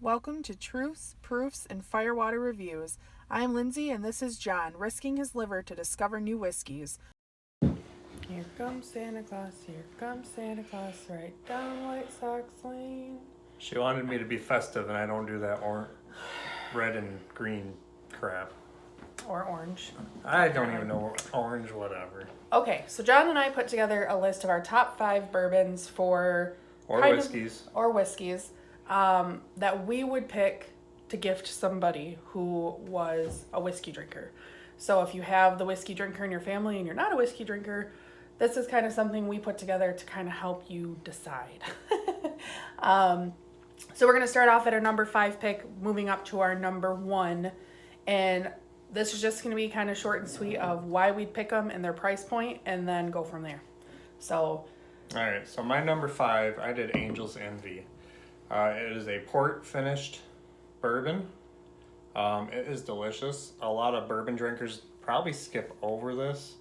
Welcome to Truths, Proofs, and Firewater Reviews. I'm Lindsey and this is Jon, risking his liver to discover new whiskies. Here comes Santa Claus, right down White Sox Lane. She wanted me to be festive, and I don't do that red and green crap. Or orange. I don't even know orange, whatever. Okay, so Jon and I put together a list of our top 5 bourbons or whiskeys that we would pick to gift somebody who was a whiskey drinker. So if you have the whiskey drinker in your family and you're not a whiskey drinker, this is kind of something we put together to kind of help you decide. So we're going to start off at our number 5 pick, moving up to our number 1. And this is just going to be kind of short and sweet of why we'd pick them and their price point, and then go from there. So. All right, so my number 5, I did Angel's Envy. It is a port finished bourbon. It is delicious. A lot of bourbon drinkers probably skip over this.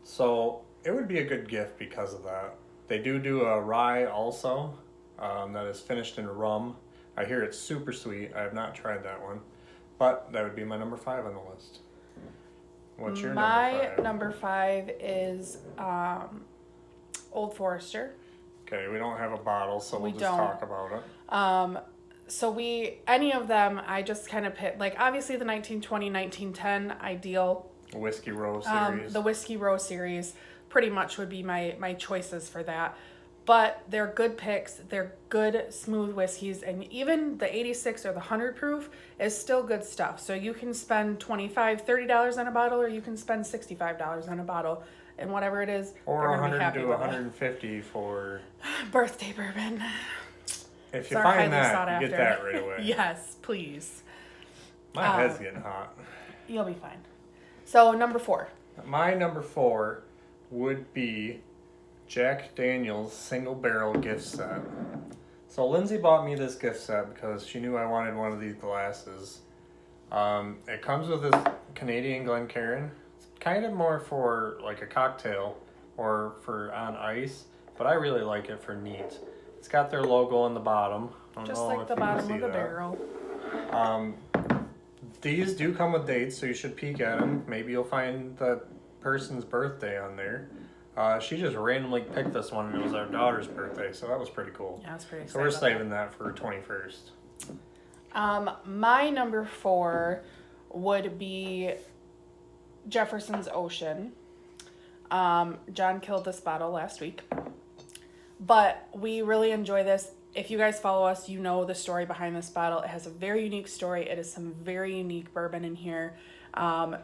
So it would be a good gift because of that. They do a rye also that is finished in rum. I hear it's super sweet. I have not tried that one. But that would be my number 5 on the list. What's your number 5? My number 5 is Old Forester. Okay, we don't have a bottle, so we'll just talk about it. So any of them, I just kind of picked, like obviously the 1920, 1910 ideal. Whiskey Row series. The Whiskey Row series pretty much would be my choices for that. But they're good picks. They're good, smooth whiskeys. And even the 86 or the 100 proof is still good stuff. So you can spend $25, $30 on a bottle, or you can spend $65 on a bottle. And whatever it is, or 100 to 150 for birthday bourbon. If you find that, get that right away. Yes, please. My head's getting hot. You'll be fine. So number 4. My number 4 would be Jack Daniel's single barrel gift set. So Lindsay bought me this gift set because she knew I wanted one of these glasses. It comes with this Canadian Glencairn. It's kind of more for like a cocktail or for on ice, but I really like it for neat. It's got their logo on the bottom. Just like the bottom of the barrel. These do come with dates, so you should peek at them. Maybe you'll find the person's birthday on there. She just randomly picked this one, and it was our daughter's birthday, so that was pretty cool. Yeah, that's pretty exciting. So we're saving that for 21st. My number 4 would be Jefferson's Ocean. Jon killed this bottle last week. But we really enjoy this. If you guys follow us, you know the story behind this bottle. It has a very unique story. It is some very unique bourbon in here.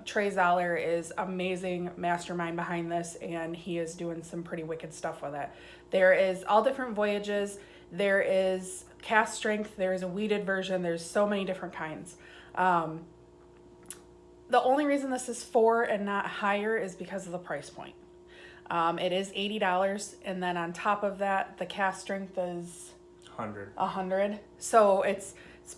Trey Zoller is amazing mastermind behind this, and he is doing some pretty wicked stuff with it. There is all different voyages. There is cask strength. There is a wheated version. There's so many different kinds. The only reason this is 4 and not higher is because of the price point. It is $80, and then on top of that, the cask strength is 100. So it's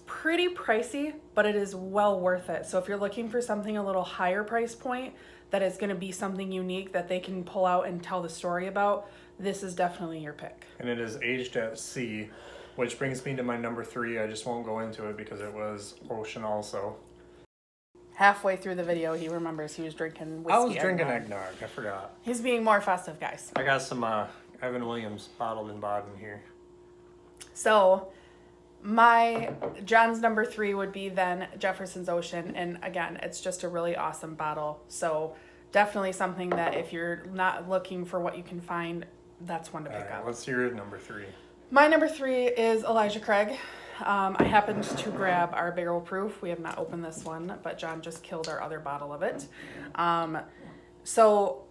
pretty pricey, but it is well worth it. So if you're looking for something a little higher price point that is going to be something unique that they can pull out and tell the story about, this is definitely your pick. And it is aged at sea, which brings me to my number 3. I just won't go into it because it was ocean also. Halfway through the video, he remembers he was drinking whiskey. I was drinking eggnog. I forgot. He's being more festive, guys. I got some Evan Williams bottled in Baden here. So Jon's number 3 would be then Jefferson's Ocean. And again, it's just a really awesome bottle. So definitely something that if you're not looking for what you can find, that's one to pick up. What's your number 3? My number 3 is Elijah Craig. I happened to grab our barrel proof. We have not opened this one, but Jon just killed our other bottle of it. So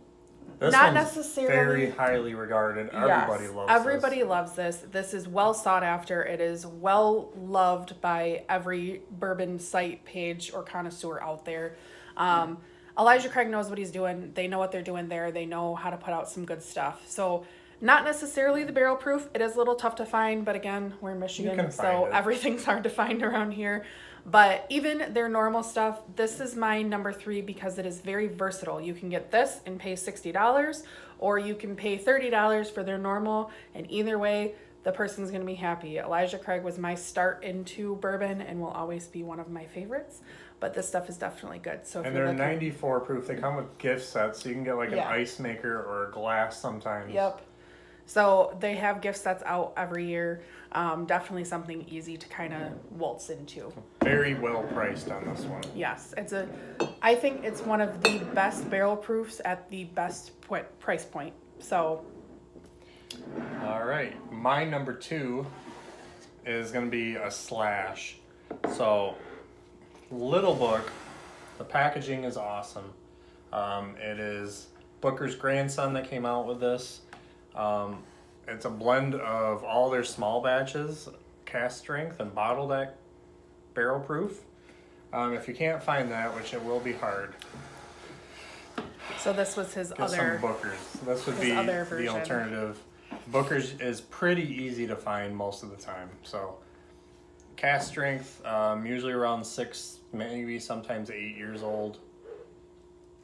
this not one's necessarily very highly regarded. Everybody loves this. Everybody loves this. This is well sought after. It is well loved by every bourbon site, page, or connoisseur out there. Elijah Craig knows what he's doing. They know what they're doing there. They know how to put out some good stuff. So not necessarily the barrel proof. It is a little tough to find, but again, we're in Michigan, so everything's hard to find around here. But even their normal stuff, this is my number 3 because it is very versatile. You can get this and pay $60, or you can pay $30 for their normal, and either way, the person's going to be happy. Elijah Craig was my start into bourbon and will always be one of my favorites. But this stuff is definitely good. So if And you're they're looking, 94 proof. They come with gift sets, so you can get like an Yeah. ice maker or a glass sometimes. Yep. So they have gift sets out every year. Definitely something easy to kind of waltz into. Very well priced on this one. Yes, I think it's one of the best barrel proofs at the best price point. So, All right, my number 2 is going to be a slash. So, little book. The packaging is awesome. It is Booker's grandson that came out with this. It's a blend of all their small batches, cask strength, and bottled at barrel proof. If you can't find that, which it will be hard, so this was his get other. some Booker's. This would his be other the version. alternative. Booker's is pretty easy to find most of the time. So, cask strength, usually around 6, maybe sometimes 8 years old.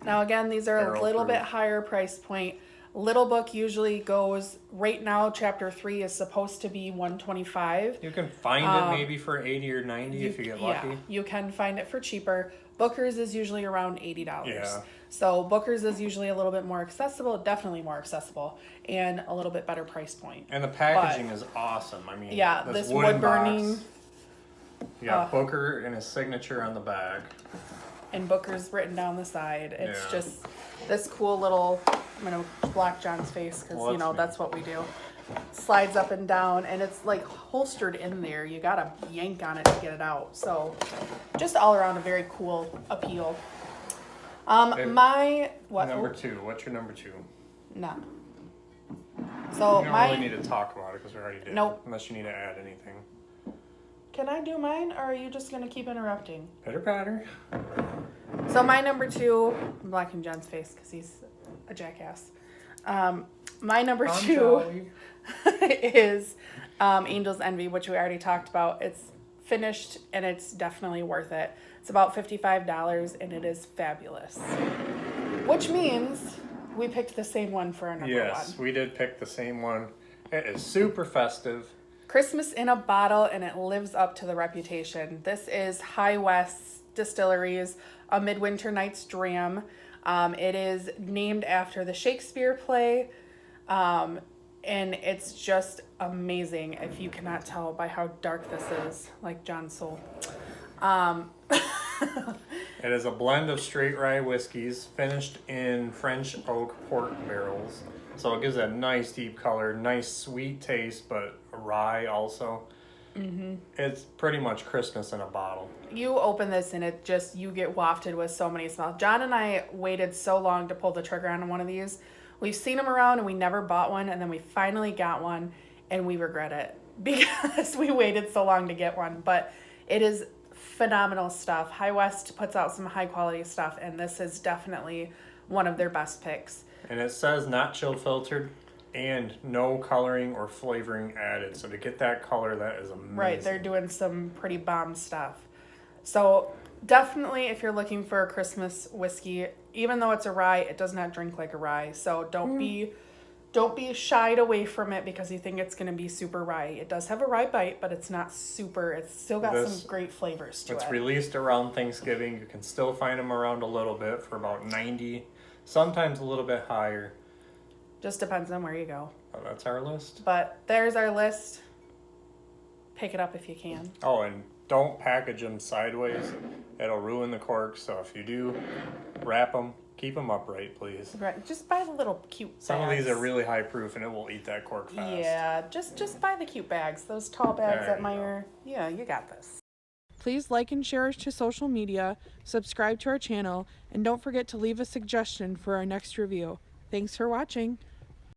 Now again, these are a Barrel little proof. bit higher price point. Little book usually goes right now. Chapter 3 is supposed to be $125. You can find it maybe for 80 or 90 if you get lucky. Yeah, you can find it for cheaper. Booker's is usually around $80. Yeah. So Booker's is usually a little bit more accessible, definitely more accessible, and a little bit better price point. And the packaging is awesome. I mean, Yeah, this wood burning. box. You got Booker and his signature on the back. And Booker's written down the side. It's Yeah. just this cool little, I'm going to block John's face because, Well, you know, that's that's what we do. Slides up and down, and it's like holstered in there. You got to yank on it to get it out. So just all around a very cool appeal. My, what? Number 2. What's your number 2? No. So You don't my, really need to talk about it because we already did. Nope. Unless you need to add anything. can I do mine, or are you just going to keep interrupting? Pitter patter. So my number 2, I'm blocking John's face because he's a jackass. My number I'm 2 jolly. is Angel's Envy, which we already talked about. It's finished and it's definitely worth it. It's about $55 and it is fabulous. Which means we picked the same one for our number Yes, 1. we did pick the same one. It is super festive. Christmas in a bottle, and it lives up to the reputation. This is High West Distilleries, A Midwinter Night's Dram. It is named after the Shakespeare play, and it's just amazing if you cannot tell by how dark this is, like John's soul. It is a blend of straight rye whiskeys finished in French oak port barrels. So it gives a nice deep color, nice sweet taste, but rye also. Mm-hmm. It's pretty much Christmas in a bottle. You open this and it just, you get wafted with so many smells. John and I waited so long to pull the trigger on one of these. We've seen them around and we never bought one, and then we finally got one and we regret it because we waited so long to get one. But it is phenomenal stuff. High West puts out some high quality stuff, and this is definitely one of their best picks. And it says not chill filtered and no coloring or flavoring added. So to get that color, that is amazing. Right, they're doing some pretty bomb stuff. So definitely, if you're looking for a Christmas whiskey, even though it's a rye, it does not drink like a rye. So don't be shied away from it because you think it's going to be super rye. It does have a rye bite, but it's not super. It's still got some great flavors to It's it. released around Thanksgiving. You can still find them around a little bit for about 90, sometimes a little bit higher. Just depends on where you go. Oh, that's our list. But there's our list. Pick it up if you can. Oh, and don't package them sideways. It'll ruin the cork. So if you do, wrap them. Keep them upright, please. Right, just buy the little cute Some of these bags. are really high proof and it will eat that cork fast. Yeah, just buy the cute bags. Those tall bags There at you Meyer. Yeah, you got this. Please like and share us to social media, subscribe to our channel, and don't forget to leave a suggestion for our next review. Thanks for watching.